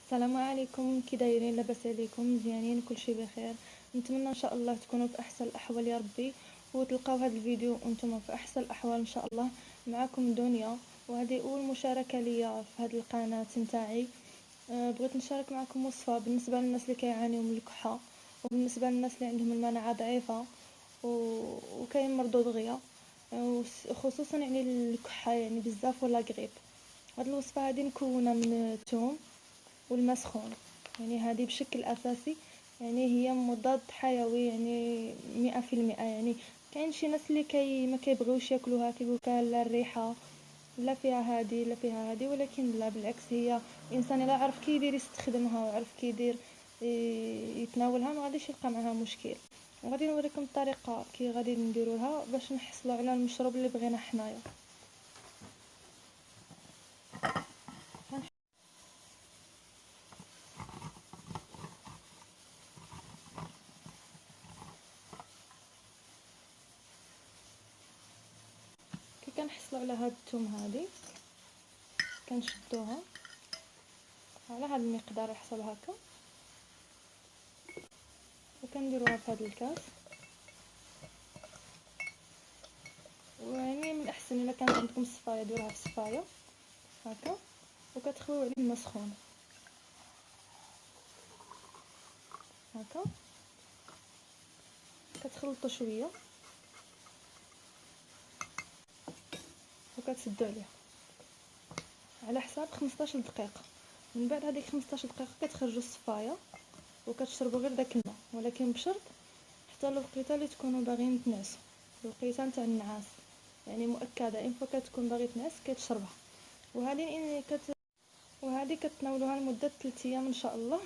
السلام عليكم، كي دايرين؟ لاباس عليكم؟ مزيانين؟ كلشي بخير. نتمنى ان شاء الله تكونوا في احسن الاحوال يا ربي، وتلقاو هذا الفيديو وانتم في احسن الاحوال ان شاء الله. معكم دنيا، وهذه اول مشاركه ليا في هذه القناه نتاعي. بغيت نشارك معكم وصفه بالنسبه للناس اللي كيعانيوا من الكحه، وبالنسبه للناس اللي عندهم المناعه ضعيفه وكاين مرضى دغيا، خصوصا يعني الكحه يعني بزاف ولا غريب. هاد الوصفه هذه مكونه من الثوم والماء سخون، يعني هذه بشكل اساسي. يعني هي مضاد حيوي يعني 100%. يعني كاين شي ناس اللي ما كيبغيوش ياكلوها، كيقولك لا الريحه لا فيها هادي لا فيها هادي، ولكن لا بالعكس، هي الانسان الا عرف كيدير يستخدمها وعرف كيدير يتناولها ما غاديش يلقى معها مشكل. وغادي نوريكم الطريقه كي غادي نديروها باش نحصلوا على المشروب اللي بغينا حنايا. كي كنحصلوا على هاد الثوم هادي كنشدوها على هذا المقدار، يحصل هكا، وكنديروها في هذا الكاس. ويعني من الاحسن الا كان عندكم الصفايه ديروها في الصفايه هكا، وكتخويو عليه الماء سخون هكا، كتخلطوا شويه وكتسدوا عليه على حساب 15 دقيقه. من بعد هذيك 15 دقيقه كتخرجوا الصفايه وكتشربوا غير داك الماء، ولكن بشرط حتى الوقيته اللي تكونوا باغيين تنعسوا، الوقيته نتاع النعاس يعني مؤكده ان فوا كتكون باغي تنعس كتشربها. وهذه كتناولوها لمده 3 ايام ان شاء الله.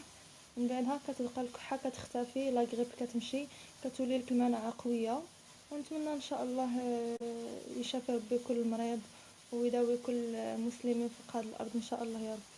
من بعدها كتبقى الكحه كتختفي، لا غريب كتمشي، كتولي لك المناعه قويه. ونتمنى ان شاء الله يشافي ربي كل مريض ويداوي كل مسلم في هذه الارض ان شاء الله يا رب.